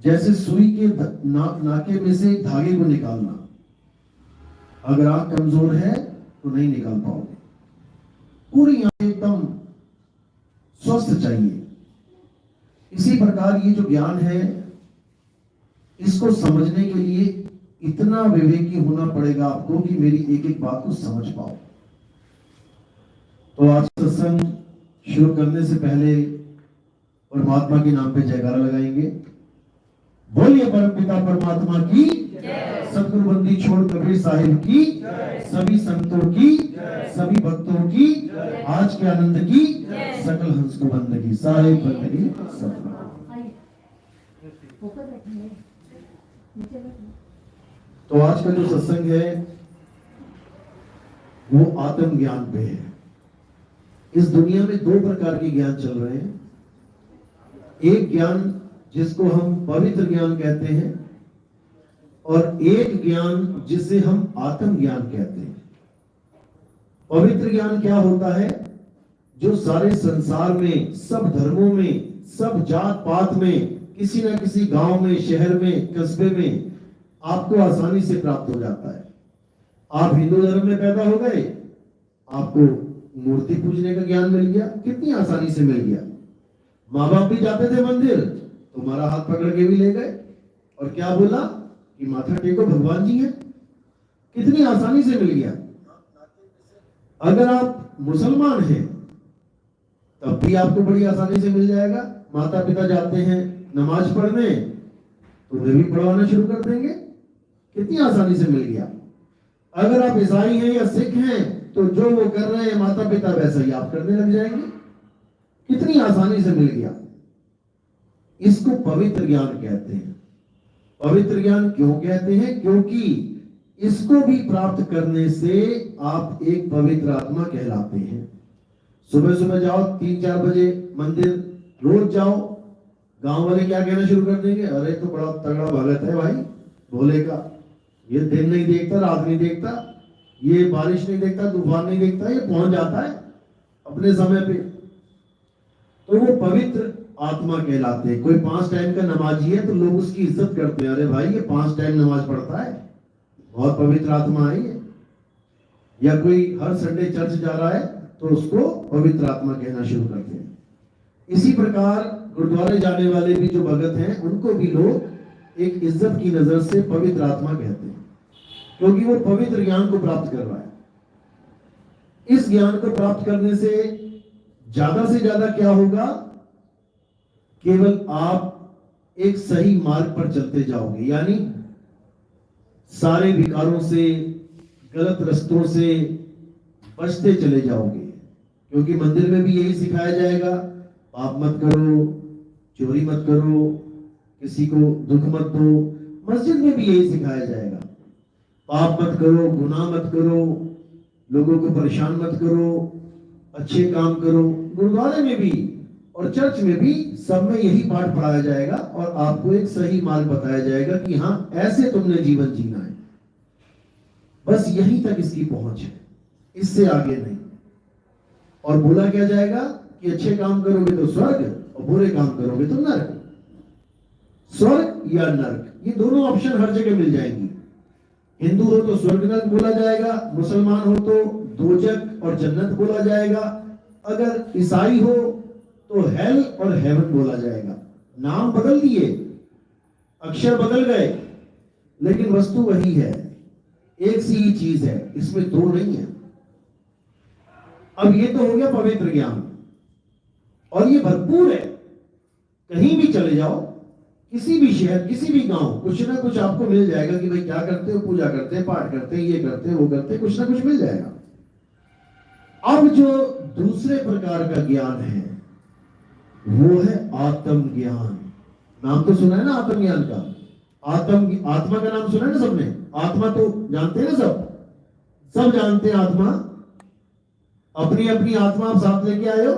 जैसे सुई के नाके में से धागे को निकालना, अगर आंख कमजोर है तो नहीं निकाल पाओगे। पूरी आंख एकदम स्वस्थ चाहिए। इसी प्रकार ये जो ज्ञान है, इसको समझने के लिए इतना विवेकी होना पड़ेगा आपको कि मेरी एक एक बात को समझ पाओ। तो आज सत्संग शुरू करने से पहले परमात्मा के नाम पे जयकारा लगाएंगे। बोलिए परमपिता परमात्मा की, सतगुरु बंदी छोड़ कबीर साहिब की, सभी संतों की, सभी भक्तों की, आज के आनंद की, सकल हंस को बंदगी, साहिब बंदगी सतगुरु। तो आज का जो सत्संग है वो आत्म ज्ञान पे है। इस दुनिया में दो प्रकार के ज्ञान चल रहे हैं। एक ज्ञान जिसको हम पवित्र ज्ञान कहते हैं, और एक ज्ञान जिसे हम आत्म ज्ञान कहते हैं। पवित्र ज्ञान क्या होता है? जो सारे संसार में, सब धर्मों में, सब जात पात में, किसी ना किसी गांव में, शहर में, कस्बे में आपको आसानी से प्राप्त हो जाता है। आप हिंदू धर्म में पैदा हो गए, आपको मूर्ति पूजने का ज्ञान मिल गया, कितनी आसानी से मिल गया। माँ बाप भी जाते थे मंदिर, तुम्हारा हाथ पकड़ के भी ले गए और क्या बोला कि माथा टेको, भगवान जी है। कितनी आसानी से मिल गया। अगर आप मुसलमान हैं तब भी आपको बड़ी आसानी से मिल जाएगा। माता पिता जाते हैं नमाज पढ़ने तो वे भी पढ़वाना शुरू कर देंगे, कितनी आसानी से मिल गया। अगर आप ईसाई हैं या सिख हैं तो जो वो कर रहे हैं माता पिता वैसा ही आप करने लग जाएंगे, कितनी आसानी से मिल गया। इसको पवित्र ज्ञान कहते हैं। पवित्र ज्ञान क्यों कहते हैं? क्योंकि इसको भी प्राप्त करने से आप एक पवित्र आत्मा कहलाते हैं। सुबह सुबह जाओ 3-4 बजे मंदिर, रोज जाओ, गांव वाले क्या कहना शुरू कर देंगे? अरे तो बड़ा तगड़ा भगत है भाई भोले का, ये दिन नहीं देखता, रात नहीं देखता, ये बारिश नहीं देखता, तूफान नहीं देखता, ये पहुंच जाता है अपने समय पे। तो वो पवित्र आत्मा कहलाते हैं। कोई 5 टाइम का नमाजी है तो लोग उसकी इज्जत करते हैं, अरे भाई ये 5 टाइम नमाज पढ़ता है, बहुत पवित्र आत्मा है ये। या कोई हर संडे चर्च जा रहा है तो उसको पवित्र आत्मा कहना शुरू करते हैं। इसी प्रकार गुरुद्वारे जाने वाले भी जो भगत हैं उनको भी लोग एक इज्जत की नजर से पवित्र आत्मा कहते हैं, क्योंकि वो पवित्र ज्ञान को प्राप्त कर रहा है। इस ज्ञान को प्राप्त करने से ज्यादा क्या होगा? केवल आप एक सही मार्ग पर चलते जाओगे, यानी सारे विकारों से, गलत रास्तों से बचते चले जाओगे। क्योंकि मंदिर में भी यही सिखाया जाएगा, पाप मत करो, चोरी मत करो, किसी को दुख मत दो। मस्जिद में भी यही सिखाया जाएगा, पाप मत करो, गुनाह मत करो, लोगों को परेशान मत करो, अच्छे काम करो। गुरुद्वारे में भी और चर्च में भी सब में यही पाठ पढ़ाया जाएगा और आपको एक सही मार्ग बताया जाएगा कि हाँ ऐसे तुमने जीवन जीना है। बस यहीं तक इसकी पहुंच है, इससे आगे नहीं। और बोला क्या जाएगा कि अच्छे काम करोगे तो स्वर्ग और बुरे काम करोगे तो नरक। स्वर्ग या नरक, ये दोनों ऑप्शन हर जगह मिल जाएंगी। हिंदू हो तो स्वर्ग नरक बोला जाएगा, मुसलमान हो तो दोजक और जन्नत बोला जाएगा, अगर ईसाई हो तो हेल और हेवन बोला जाएगा। नाम बदल दिए, अक्षर बदल गए, लेकिन वस्तु वही है, एक सी ही चीज है, इसमें दो नहीं है। अब ये तो हो गया पवित्र ज्ञान, और ये भरपूर है। कहीं भी चले जाओ, किसी भी शहर, किसी भी गांव, कुछ ना कुछ आपको मिल जाएगा कि भाई क्या करते हो, पूजा करते हैं, पाठ करते हैं, ये करते हैं, वो करते हैं, कुछ ना कुछ मिल जाएगा। अब जो दूसरे प्रकार का ज्ञान है वो है आत्म ज्ञान। नाम तो सुना है ना आत्म ज्ञान का? आत्मा का नाम सुना है ना सबने? आत्मा तो जानते हैं ना, सब जानते हैं आत्मा। अपनी अपनी आत्मा आप साथ लेके आए हो,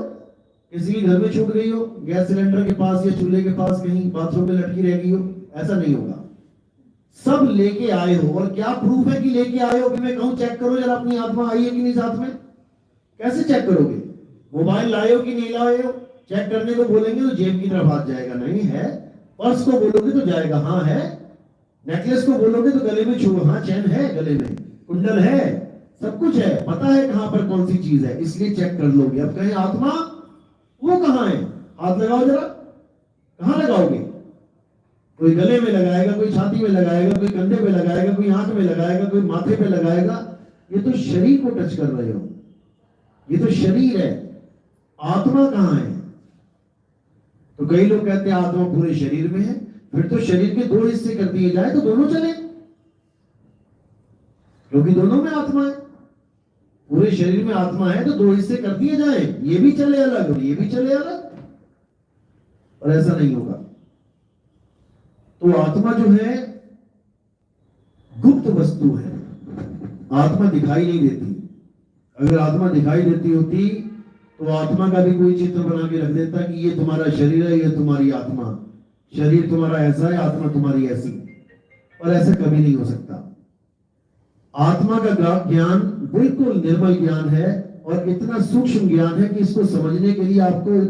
किसी के घर में छूट गई हो, गैस सिलेंडर के पास या चूल्हे के पास, कहीं बाथरूम में लटकी रह गई हो, ऐसा नहीं होगा। सब लेके आए हो। और क्या प्रूफ है कि लेके आए हो? कि मैं कहूं चेक करो जरा अपनी आत्मा आई है कि नहीं साथ में। कैसे चेक करोगे? मोबाइल लाए हो कि नहीं लाए हो? चेक करने को बोलेंगे तो जेब की तरफ हाथ जाएगा, नहीं है पर्स को बोलोगे तो जाएगा, हाँ है। नेकलेस को बोलोगे तो गले में छू, हाँ चैन है गले में, कुंडल है, सब कुछ है, पता है कहां पर कौन सी चीज है, इसलिए चेक कर लोगे। अब कहें आत्मा, वो कहां है, हाथ लगाओ जरा, कहां लगाओगे? कोई गले में लगाएगा, कोई छाती में लगाएगा, कोई कंधे पे लगाएगा, कोई आंख में लगाएगा, कोई माथे पे लगाएगा। ये तो शरीर को टच कर रहे हो, ये तो शरीर है। आत्मा कहां है? तो कई लोग कहते हैं आत्मा पूरे शरीर में है। फिर तो शरीर के दो हिस्से कर दिए जाए तो दोनों चले, क्योंकि दोनों में आत्मा है। पूरे शरीर में आत्मा है तो दो हिस्से कर दिए जाए, ये भी चले अलग और ये भी चले अलग, और ऐसा नहीं होगा। तो आत्मा जो है गुप्त वस्तु है, आत्मा दिखाई नहीं देती। अगर आत्मा दिखाई देती होती तो आत्मा का भी कोई चित्र बना के रख देता कि ये तुम्हारा शरीर है, ये तुम्हारी आत्मा, शरीर तुम्हारा ऐसा है, आत्मा तुम्हारी ऐसी। और ऐसा कभी नहीं हो सकता। आत्मा का ज्ञान बिल्कुल निर्मल ज्ञान है और इतना सूक्ष्म ज्ञान है कि इसको समझने के लिए आपको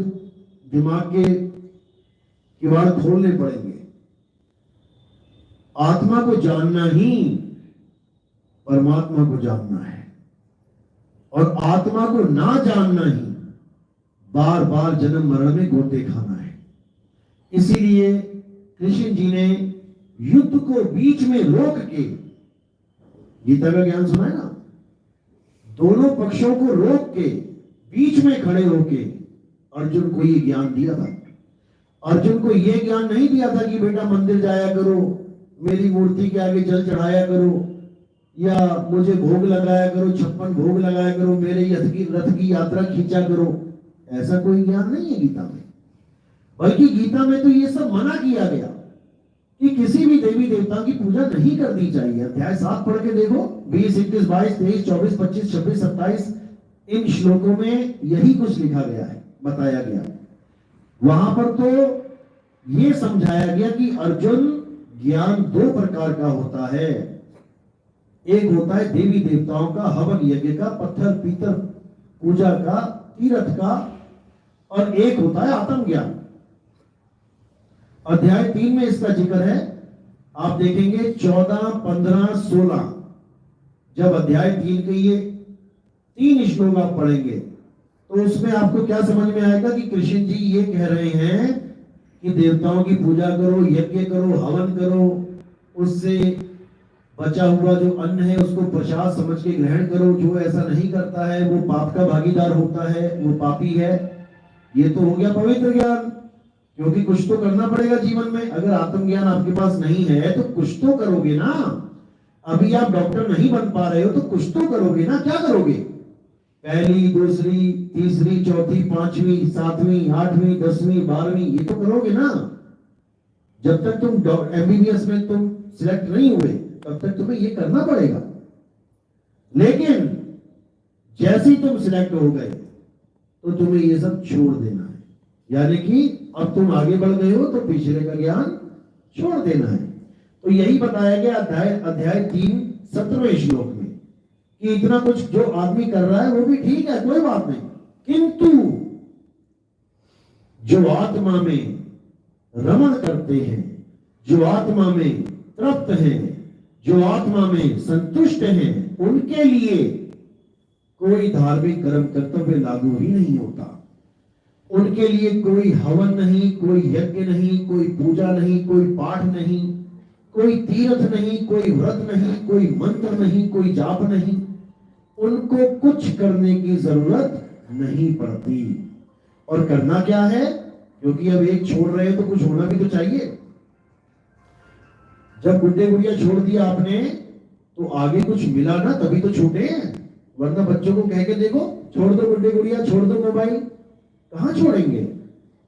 दिमाग के किवाड़ खोलने पड़ेंगे। आत्मा को जानना ही परमात्मा को जानना है, और आत्मा को ना जानना ही बार बार जन्म मरण में गोते खाना है। इसीलिए कृष्ण जी ने युद्ध को बीच में रोक के, गीता का ज्ञान सुना है ना, दोनों पक्षों को रोक के बीच में खड़े होके अर्जुन को ये ज्ञान दिया था। अर्जुन को ये ज्ञान नहीं दिया था कि बेटा मंदिर जाया करो, मेरी मूर्ति के आगे जल चढ़ाया करो, या मुझे भोग लगाया करो, 56 भोग लगाया करो, मेरे रथ की यात्रा खींचा करो। ऐसा कोई ज्ञान नहीं है गीता में। बल्कि गीता में तो ये सब मना किया गया कि किसी भी देवी देवता की पूजा नहीं करनी चाहिए। अध्याय 7 पढ़ के देखो, 20, 21, 22, 23, 24, 25, 26, 27 इन श्लोकों में यही कुछ लिखा गया है, बताया गया। वहां पर तो ये समझाया गया कि अर्जुन, ज्ञान दो प्रकार का होता है। एक होता है देवी देवताओं का, हवन यज्ञ का, पत्थर पीतल पूजा का, तीर्थ का, और एक होता है आत्मज्ञान। अध्याय 3 में इसका जिक्र है। आप देखेंगे 14, 15, 16, जब अध्याय 3 के ये 3 श्लोक आप पढ़ेंगे तो उसमें आपको क्या समझ में आएगा कि कृष्ण जी ये कह रहे हैं कि देवताओं की पूजा करो, यज्ञ करो, हवन करो, उससे बचा हुआ जो अन्न है उसको प्रसाद समझ के ग्रहण करो। जो ऐसा नहीं करता है वो पाप का भागीदार होता है, वो पापी है। ये तो हो गया पवित्र ज्ञान, क्योंकि कुछ तो करना पड़ेगा जीवन में। अगर आत्मज्ञान आपके पास नहीं है तो कुछ तो करोगे ना। अभी आप डॉक्टर नहीं बन पा रहे हो तो कुछ तो करोगे ना। क्या करोगे? पहली, दूसरी, तीसरी, चौथी, 5वीं, 7वीं, 8वीं, 10वीं, 12वीं, ये तो करोगे ना। जब तक तुम MBBS में तुम सिलेक्ट नहीं हुए तब तक तुम्हें ये करना पड़ेगा। लेकिन जैसे ही तुम सिलेक्ट हो गए तो तुम्हें ये सब छोड़ देना है। यानी कि अब तुम आगे बढ़ गए हो तो पिछले का ज्ञान छोड़ देना है। तो यही बताया गया अध्याय 3, 17वें श्लोक में कि इतना कुछ जो आदमी कर रहा है वो भी ठीक है, कोई बात नहीं, किंतु जो आत्मा में रमण करते हैं, जो आत्मा में तृप्त हैं, जो आत्मा में संतुष्ट हैं, उनके लिए कोई धार्मिक कर्म कर्तव्य लागू ही नहीं होता। उनके लिए कोई हवन नहीं, कोई यज्ञ नहीं, कोई पूजा नहीं, कोई पाठ नहीं, कोई तीर्थ नहीं, कोई व्रत नहीं, कोई मंत्र नहीं, कोई जाप नहीं। उनको कुछ करने की जरूरत नहीं पड़ती। और करना क्या है? क्योंकि अब एक छोड़ रहे हैं तो कुछ होना भी तो चाहिए। जब गुड्डे गुड़िया छोड़ दिया आपने तो आगे कुछ मिला ना, तभी तो छूटे हैं। वरना बच्चों को कह के देखो, छोड़ दो गुड्डे गुड़िया, छोड़ दो मोबाइल, कहां छोड़ेंगे?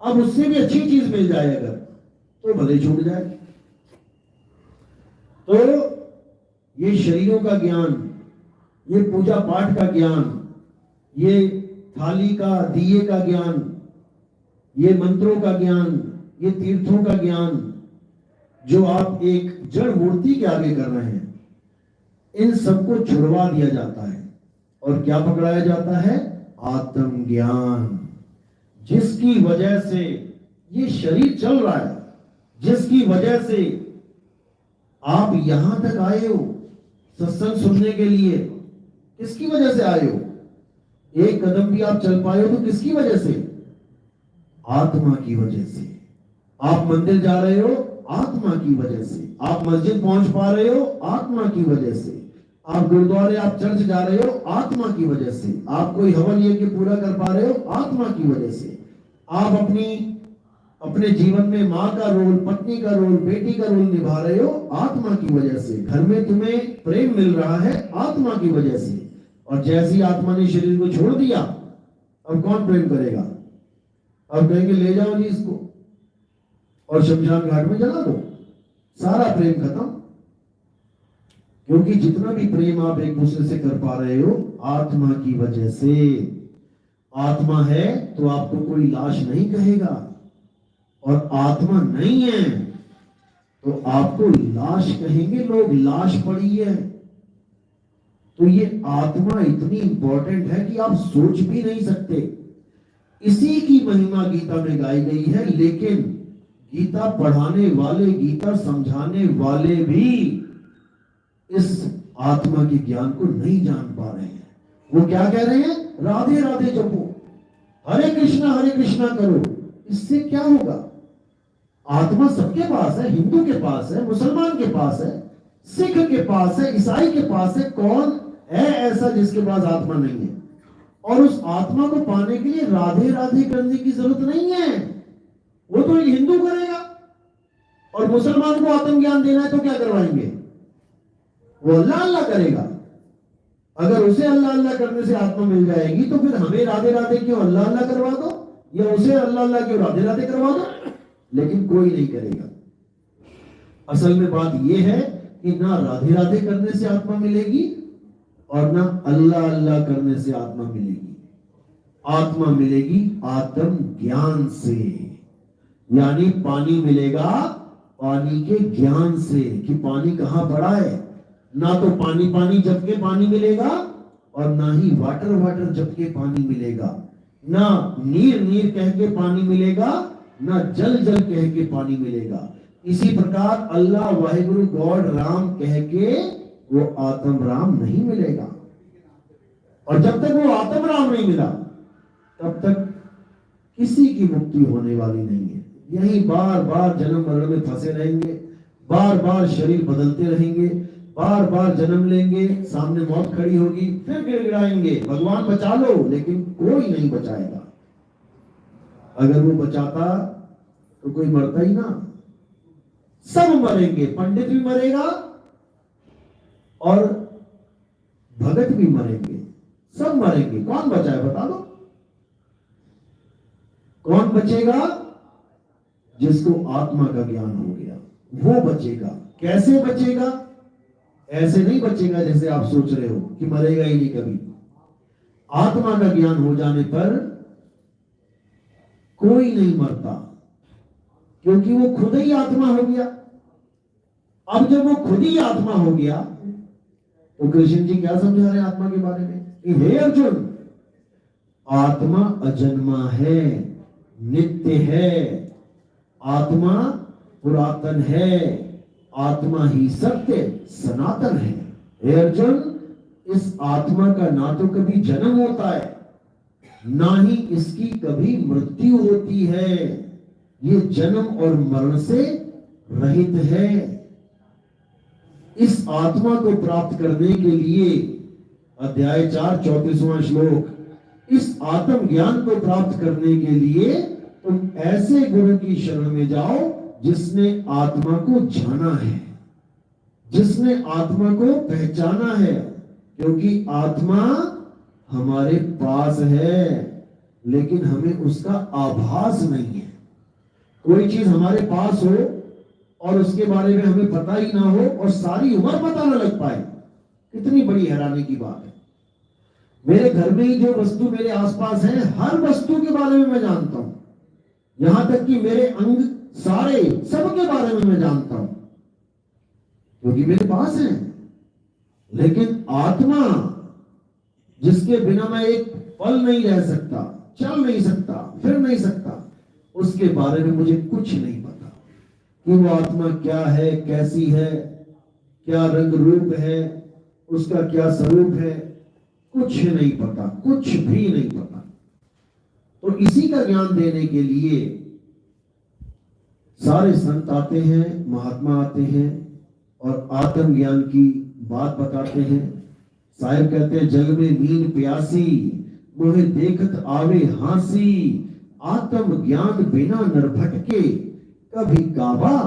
अब उससे भी अच्छी चीज मिल जाए अगर तो भले छूट जाए। तो ये शरीरों का ज्ञान, ये पूजा पाठ का ज्ञान, ये थाली का, दिए का ज्ञान, ये मंत्रों का ज्ञान, ये तीर्थों का ज्ञान जो आप एक जड़ मूर्ति के आगे कर रहे हैं, इन सबको छुड़वा दिया जाता है। और क्या पकड़ाया जाता है? आत्मज्ञान, जिसकी वजह से ये शरीर चल रहा है, जिसकी वजह से आप यहां तक आए हो सत्संग सुनने के लिए, किसकी वजह से आए हो? एक कदम भी आप चल पाए हो तो किसकी वजह से? आत्मा की वजह से। आप मंदिर जा रहे हो आत्मा की वजह से, आप मस्जिद पहुंच पा रहे हो आत्मा की वजह से, आप गुरुद्वारे आप चर्च जा रहे हो आत्मा की वजह से, आप कोई हवन यज्ञ पूरा कर पा रहे हो आत्मा की वजह से, आप अपने जीवन में माँ का रोल, पत्नी का रोल, बेटी का रोल निभा रहे हो आत्मा की वजह से, घर में तुम्हें प्रेम मिल रहा है आत्मा की वजह से। और जैसी आत्मा ने शरीर को छोड़ दिया, अब कौन प्रेम करेगा? अब कहेंगे ले जाओ जी इसको और शमशान घाट में जला दो, सारा प्रेम खत्म। क्योंकि जितना भी प्रेम आप एक दूसरे से कर पा रहे हो आत्मा की वजह से। आत्मा है तो आपको कोई लाश नहीं कहेगा, और आत्मा नहीं है तो आपको लाश कहेंगे लोग, लाश पड़ी है। तो ये आत्मा इतनी इंपॉर्टेंट है कि आप सोच भी नहीं सकते। इसी की महिमा गीता में गाई गई है, लेकिन गीता पढ़ाने वाले, गीता समझाने वाले भी इस आत्मा के ज्ञान को नहीं जान पा रहे हैं। वो क्या कह रहे हैं? राधे राधे जपो, हरे कृष्णा करो। इससे क्या होगा? आत्मा सबके पास है, हिंदू के पास है, मुसलमान के पास है, सिख के पास है, ईसाई के पास है। कौन है ऐसा जिसके पास आत्मा नहीं है? और उस आत्मा को पाने के लिए राधे राधे करने की जरूरत नहीं है। वो तो एक हिंदू करेगा, और मुसलमान को आत्मज्ञान देना है तो क्या करवाएंगे? वो अल्लाह अल्लाह करेगा। अगर उसे अल्लाह अल्लाह करने से आत्मा मिल जाएगी तो फिर हमें राधे राधे क्यों अल्लाह अल्लाह करवा दो, या उसे अल्लाह अल्लाह क्यों राधे राधे करवा दो। लेकिन कोई नहीं करेगा। असल में बात यह है कि ना राधे राधे करने से आत्मा मिलेगी और ना अल्लाह अल्लाह करने से आत्मा मिलेगी। आत्मा मिलेगी आत्म ज्ञान से, यानी पानी मिलेगा पानी के ज्ञान से कि पानी कहां पड़ा है। ना तो पानी पानी जप के पानी मिलेगा, और ना ही वाटर वाटर जप के पानी मिलेगा, ना नीर नीर कह के पानी मिलेगा, ना जल जल कह के पानी मिलेगा। इसी प्रकार अल्लाह वाहिगुरु गॉड राम कह के वो आत्म राम नहीं मिलेगा। और जब तक वो आत्म राम नहीं मिला तब तक किसी की मुक्ति होने वाली नहीं है। यही बार बार जन्म मरण में फंसे रहेंगे, बार बार शरीर बदलते रहेंगे, बार बार जन्म लेंगे, सामने मौत खड़ी होगी, फिर गिड़गिड़ाएंगे भगवान बचा लो, लेकिन कोई नहीं बचाएगा। अगर वो बचाता तो कोई मरता ही ना। सब मरेंगे, पंडित भी मरेगा और भगत भी मरेंगे, सब मरेंगे। कौन बचाए बता दो? कौन बचेगा? जिसको आत्मा का ज्ञान हो गया वो बचेगा। कैसे बचेगा? ऐसे नहीं बचेगा जैसे आप सोच रहे हो कि मरेगा ही नहीं कभी। आत्मा का ज्ञान हो जाने पर कोई नहीं मरता, क्योंकि वो खुद ही आत्मा हो गया। अब जब वो खुद ही आत्मा हो गया तो कृष्ण जी क्या समझा रहे हैं आत्मा के बारे में? हे अर्जुन, आत्मा अजन्मा है, नित्य है, आत्मा पुरातन है, आत्मा ही सत्य सनातन है। हे अर्जुन, इस आत्मा का ना तो कभी जन्म होता है, ना ही इसकी कभी मृत्यु होती है। ये जन्म और मरण से रहित है। इस आत्मा को प्राप्त करने के लिए अध्याय 4 34वां श्लोक, इस आत्म ज्ञान को प्राप्त करने के लिए तुम ऐसे गुरु की शरण में जाओ जिसने आत्मा को जाना है, जिसने आत्मा को पहचाना है। क्योंकि आत्मा हमारे पास है लेकिन हमें उसका आभास नहीं है। कोई चीज हमारे पास हो और उसके बारे में हमें पता ही ना हो और सारी उम्र पता ना लग पाए, कितनी बड़ी हैरानी की बात है। मेरे घर में ही जो वस्तु मेरे आसपास है, हर वस्तु के बारे में मैं जानता हूं, यहां तक कि मेरे अंग सारे सबके बारे में मैं जानता हूं, क्योंकि मेरे पास है। लेकिन आत्मा, जिसके बिना मैं एक पल नहीं रह सकता, चल नहीं सकता, फिर नहीं सकता, उसके बारे में मुझे कुछ नहीं पता। कि वो आत्मा क्या है, कैसी है, क्या रंग रूप है, उसका क्या स्वरूप है, कुछ नहीं पता, कुछ भी नहीं पता। तो इसी का ज्ञान देने के लिए सारे संत आते हैं, महात्मा आते हैं और आत्म ज्ञान की बात बताते हैं। साहिब कहते हैं, जग में नींद प्यासी, मोहे देखत आवे हांसी, आत्म ज्ञान बिना नर भटके, कभी काबा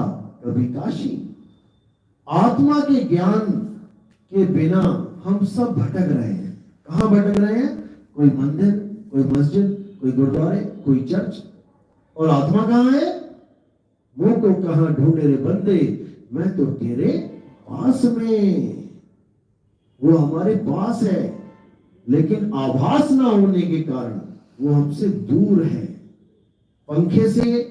कभी काशी। आत्मा के ज्ञान के बिना हम सब भटक रहे हैं। कहां भटक रहे हैं? कोई मंदिर, कोई मस्जिद, कोई गुरुद्वारे, कोई चर्च। और आत्मा कहां है? वो को कहां ढूंढे रे बंदे, मैं तो तेरे पास में। वो हमारे पास है, लेकिन आभास ना होने के कारण वो हमसे दूर है। पंखे से,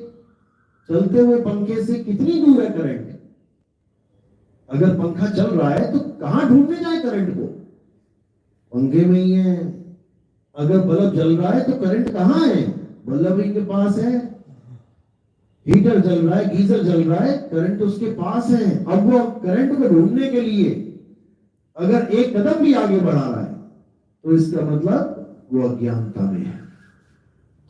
चलते हुए पंखे से कितनी दूर है करंट? अगर पंखा चल रहा है तो कहां ढूंढने जाए करंट को? पंखे में ही है। अगर बल्ब जल रहा है तो करंट कहां है? बल्ब ही के पास है। हीटर जल रहा है, गीजर जल रहा है, करंट उसके पास है। अब वो करंट को ढूंढने के लिए अगर एक कदम भी आगे बढ़ा रहा है तो इसका मतलब वो अज्ञानता में है।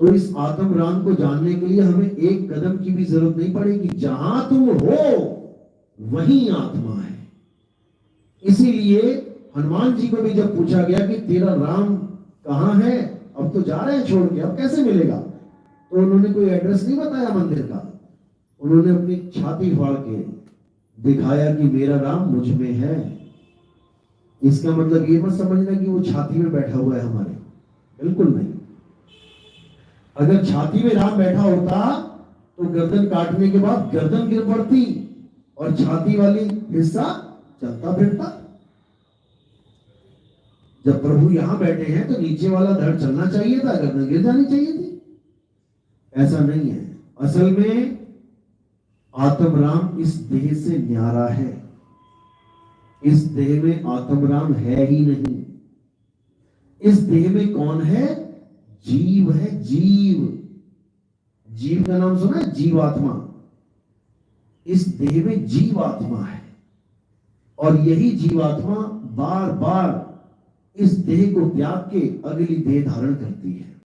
तो इस आत्म राम को जानने के लिए हमें एक कदम की भी जरूरत नहीं पड़ेगी। जहां तुम हो वहीं आत्मा है। इसीलिए हनुमान जी को भी जब पूछा गया कि तेरा राम कहां है, अब तो जा रहे हैं छोड़ के, अब कैसे मिलेगा? तो उन्होंने कोई एड्रेस नहीं बताया मंदिर का। उन्होंने अपनी छाती फाड़ के दिखाया कि मेरा राम मुझ में है। इसका मतलब ये मत समझना कि वो छाती में बैठा हुआ है हमारे, बिल्कुल नहीं। अगर छाती में राम बैठा होता तो गर्दन काटने के बाद गर्दन गिर पड़ती और छाती वाली हिस्सा चलता फिरता। जब प्रभु यहां बैठे हैं तो नीचे वाला धड़ चलना चाहिए था, गर्दन गिर जानी चाहिए थी। ऐसा नहीं है। असल में आत्म राम इस देह से न्यारा है। इस देह में आत्म राम है ही नहीं। इस देह में कौन है? जीव है, जीव। जीव का नाम सुना है? जीवात्मा। इस देह में जीवात्मा है और यही जीवात्मा बार बार इस देह को त्याग के अगली देह धारण करती है।